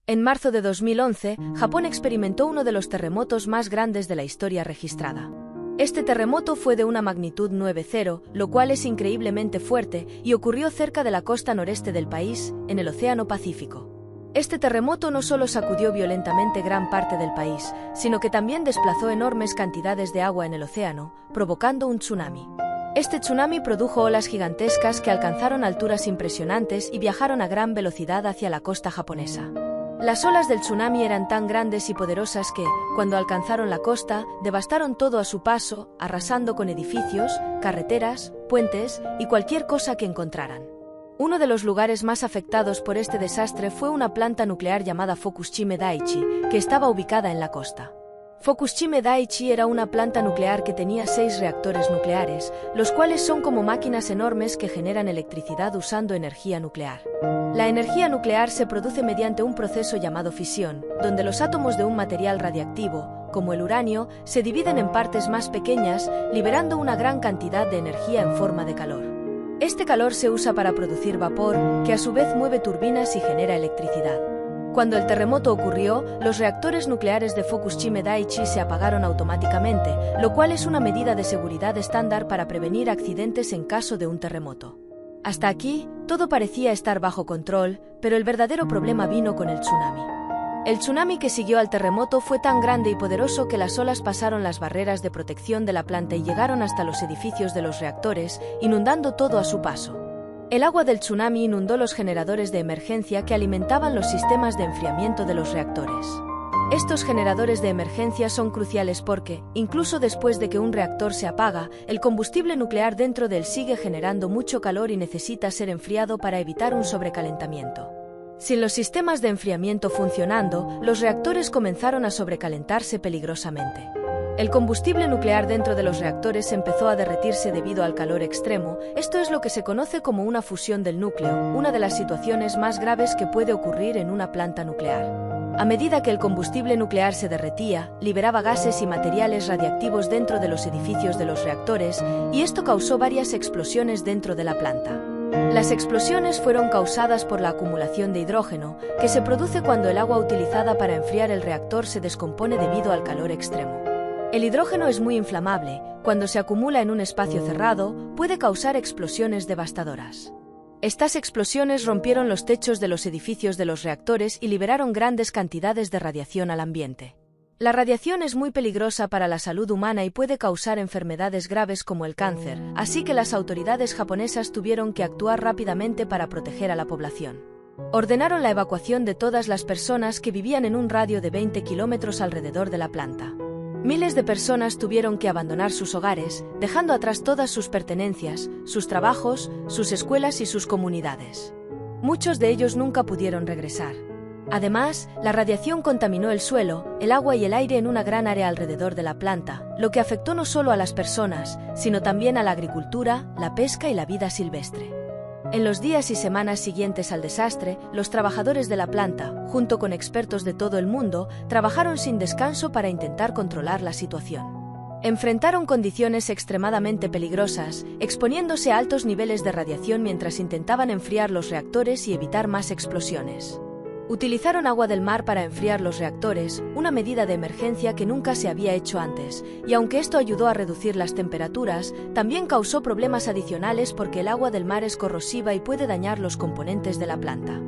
En marzo de 2011, Japón experimentó uno de los terremotos más grandes de la historia registrada. Este terremoto fue de una magnitud 9,0, lo cual es increíblemente fuerte, y ocurrió cerca de la costa noreste del país, en el Océano Pacífico. Este terremoto no solo sacudió violentamente gran parte del país, sino que también desplazó enormes cantidades de agua en el océano, provocando un tsunami. Este tsunami produjo olas gigantescas que alcanzaron alturas impresionantes y viajaron a gran velocidad hacia la costa japonesa. Las olas del tsunami eran tan grandes y poderosas que, cuando alcanzaron la costa, devastaron todo a su paso, arrasando con edificios, carreteras, puentes y cualquier cosa que encontraran. Uno de los lugares más afectados por este desastre fue una planta nuclear llamada Fukushima Daiichi, que estaba ubicada en la costa. Fukushima Daiichi era una planta nuclear que tenía 6 reactores nucleares, los cuales son como máquinas enormes que generan electricidad usando energía nuclear. La energía nuclear se produce mediante un proceso llamado fisión, donde los átomos de un material radiactivo, como el uranio, se dividen en partes más pequeñas, liberando una gran cantidad de energía en forma de calor. Este calor se usa para producir vapor, que a su vez mueve turbinas y genera electricidad. Cuando el terremoto ocurrió, los reactores nucleares de Fukushima Daiichi se apagaron automáticamente, lo cual es una medida de seguridad estándar para prevenir accidentes en caso de un terremoto. Hasta aquí, todo parecía estar bajo control, pero el verdadero problema vino con el tsunami. El tsunami que siguió al terremoto fue tan grande y poderoso que las olas pasaron las barreras de protección de la planta y llegaron hasta los edificios de los reactores, inundando todo a su paso. El agua del tsunami inundó los generadores de emergencia que alimentaban los sistemas de enfriamiento de los reactores. Estos generadores de emergencia son cruciales porque, incluso después de que un reactor se apaga, el combustible nuclear dentro de él sigue generando mucho calor y necesita ser enfriado para evitar un sobrecalentamiento. Sin los sistemas de enfriamiento funcionando, los reactores comenzaron a sobrecalentarse peligrosamente. El combustible nuclear dentro de los reactores empezó a derretirse debido al calor extremo. Esto es lo que se conoce como una fusión del núcleo, una de las situaciones más graves que puede ocurrir en una planta nuclear. A medida que el combustible nuclear se derretía, liberaba gases y materiales radiactivos dentro de los edificios de los reactores, y esto causó varias explosiones dentro de la planta. Las explosiones fueron causadas por la acumulación de hidrógeno, que se produce cuando el agua utilizada para enfriar el reactor se descompone debido al calor extremo. El hidrógeno es muy inflamable. Cuando se acumula en un espacio cerrado, puede causar explosiones devastadoras. Estas explosiones rompieron los techos de los edificios de los reactores y liberaron grandes cantidades de radiación al ambiente. La radiación es muy peligrosa para la salud humana y puede causar enfermedades graves como el cáncer, así que las autoridades japonesas tuvieron que actuar rápidamente para proteger a la población. Ordenaron la evacuación de todas las personas que vivían en un radio de 20 kilómetros alrededor de la planta. Miles de personas tuvieron que abandonar sus hogares, dejando atrás todas sus pertenencias, sus trabajos, sus escuelas y sus comunidades. Muchos de ellos nunca pudieron regresar. Además, la radiación contaminó el suelo, el agua y el aire en una gran área alrededor de la planta, lo que afectó no solo a las personas, sino también a la agricultura, la pesca y la vida silvestre. En los días y semanas siguientes al desastre, los trabajadores de la planta, junto con expertos de todo el mundo, trabajaron sin descanso para intentar controlar la situación. Enfrentaron condiciones extremadamente peligrosas, exponiéndose a altos niveles de radiación mientras intentaban enfriar los reactores y evitar más explosiones. Utilizaron agua del mar para enfriar los reactores, una medida de emergencia que nunca se había hecho antes, y aunque esto ayudó a reducir las temperaturas, también causó problemas adicionales porque el agua del mar es corrosiva y puede dañar los componentes de la planta.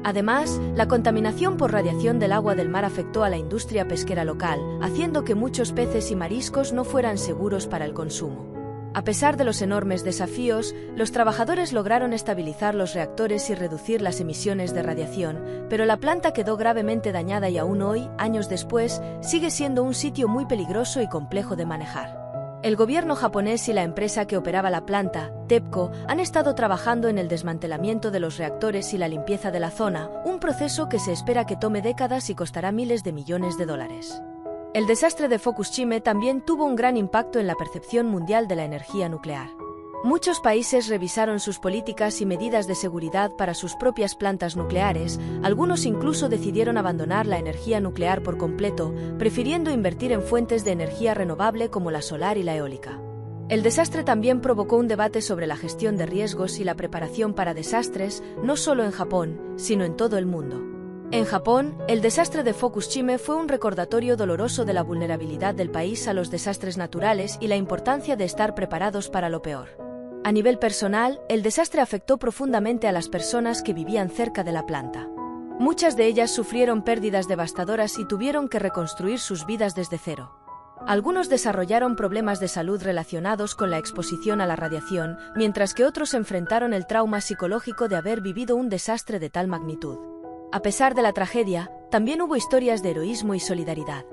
Además, la contaminación por radiación del agua del mar afectó a la industria pesquera local, haciendo que muchos peces y mariscos no fueran seguros para el consumo. A pesar de los enormes desafíos, los trabajadores lograron estabilizar los reactores y reducir las emisiones de radiación, pero la planta quedó gravemente dañada y aún hoy, años después, sigue siendo un sitio muy peligroso y complejo de manejar. El gobierno japonés y la empresa que operaba la planta, TEPCO, han estado trabajando en el desmantelamiento de los reactores y la limpieza de la zona, un proceso que se espera que tome décadas y costará miles de millones de dólares. El desastre de Fukushima también tuvo un gran impacto en la percepción mundial de la energía nuclear. Muchos países revisaron sus políticas y medidas de seguridad para sus propias plantas nucleares, algunos incluso decidieron abandonar la energía nuclear por completo, prefiriendo invertir en fuentes de energía renovable como la solar y la eólica. El desastre también provocó un debate sobre la gestión de riesgos y la preparación para desastres, no solo en Japón, sino en todo el mundo. En Japón, el desastre de Fukushima fue un recordatorio doloroso de la vulnerabilidad del país a los desastres naturales y la importancia de estar preparados para lo peor. A nivel personal, el desastre afectó profundamente a las personas que vivían cerca de la planta. Muchas de ellas sufrieron pérdidas devastadoras y tuvieron que reconstruir sus vidas desde cero. Algunos desarrollaron problemas de salud relacionados con la exposición a la radiación, mientras que otros enfrentaron el trauma psicológico de haber vivido un desastre de tal magnitud. A pesar de la tragedia, también hubo historias de heroísmo y solidaridad.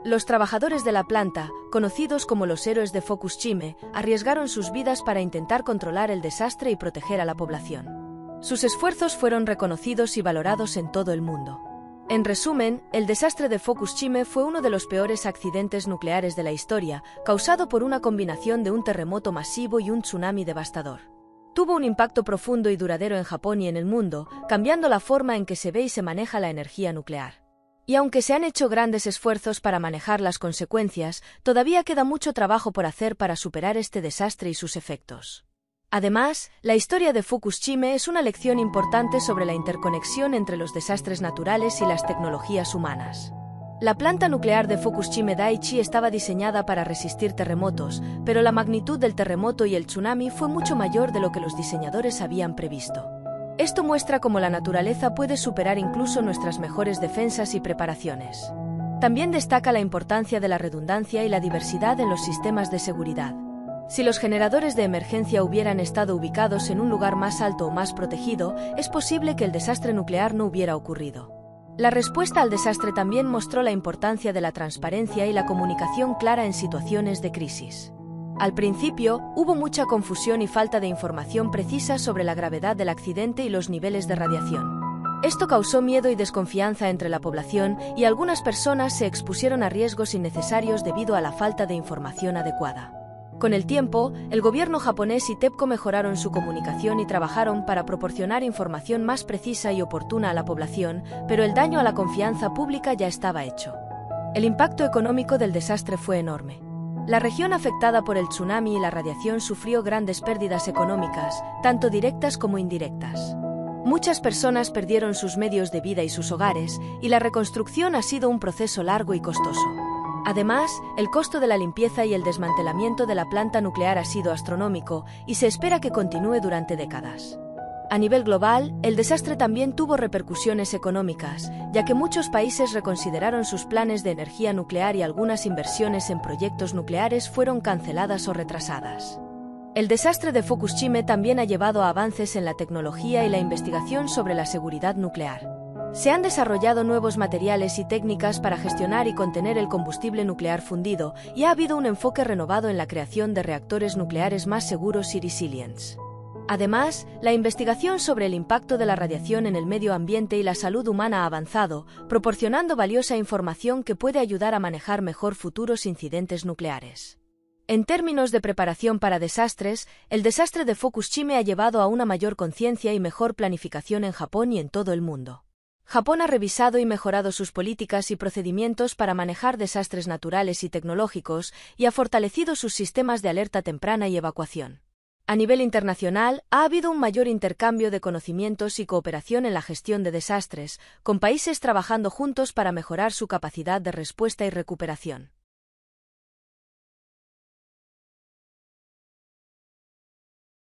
Los trabajadores de la planta, conocidos como los héroes de Fukushima, arriesgaron sus vidas para intentar controlar el desastre y proteger a la población. Sus esfuerzos fueron reconocidos y valorados en todo el mundo. En resumen, el desastre de Fukushima fue uno de los peores accidentes nucleares de la historia, causado por una combinación de un terremoto masivo y un tsunami devastador. Tuvo un impacto profundo y duradero en Japón y en el mundo, cambiando la forma en que se ve y se maneja la energía nuclear. Y aunque se han hecho grandes esfuerzos para manejar las consecuencias, todavía queda mucho trabajo por hacer para superar este desastre y sus efectos. Además, la historia de Fukushima es una lección importante sobre la interconexión entre los desastres naturales y las tecnologías humanas. La planta nuclear de Fukushima Daiichi estaba diseñada para resistir terremotos, pero la magnitud del terremoto y el tsunami fue mucho mayor de lo que los diseñadores habían previsto. Esto muestra cómo la naturaleza puede superar incluso nuestras mejores defensas y preparaciones. También destaca la importancia de la redundancia y la diversidad en los sistemas de seguridad. Si los generadores de emergencia hubieran estado ubicados en un lugar más alto o más protegido, es posible que el desastre nuclear no hubiera ocurrido. La respuesta al desastre también mostró la importancia de la transparencia y la comunicación clara en situaciones de crisis. Al principio, hubo mucha confusión y falta de información precisa sobre la gravedad del accidente y los niveles de radiación. Esto causó miedo y desconfianza entre la población y algunas personas se expusieron a riesgos innecesarios debido a la falta de información adecuada. Con el tiempo, el gobierno japonés y TEPCO mejoraron su comunicación y trabajaron para proporcionar información más precisa y oportuna a la población, pero el daño a la confianza pública ya estaba hecho. El impacto económico del desastre fue enorme. La región afectada por el tsunami y la radiación sufrió grandes pérdidas económicas, tanto directas como indirectas. Muchas personas perdieron sus medios de vida y sus hogares, y la reconstrucción ha sido un proceso largo y costoso. Además, el costo de la limpieza y el desmantelamiento de la planta nuclear ha sido astronómico y se espera que continúe durante décadas. A nivel global, el desastre también tuvo repercusiones económicas, ya que muchos países reconsideraron sus planes de energía nuclear y algunas inversiones en proyectos nucleares fueron canceladas o retrasadas. El desastre de Fukushima también ha llevado a avances en la tecnología y la investigación sobre la seguridad nuclear. Se han desarrollado nuevos materiales y técnicas para gestionar y contener el combustible nuclear fundido, y ha habido un enfoque renovado en la creación de reactores nucleares más seguros y resilientes. Además, la investigación sobre el impacto de la radiación en el medio ambiente y la salud humana ha avanzado, proporcionando valiosa información que puede ayudar a manejar mejor futuros incidentes nucleares. En términos de preparación para desastres, el desastre de Fukushima ha llevado a una mayor conciencia y mejor planificación en Japón y en todo el mundo. Japón ha revisado y mejorado sus políticas y procedimientos para manejar desastres naturales y tecnológicos y ha fortalecido sus sistemas de alerta temprana y evacuación. A nivel internacional, ha habido un mayor intercambio de conocimientos y cooperación en la gestión de desastres, con países trabajando juntos para mejorar su capacidad de respuesta y recuperación.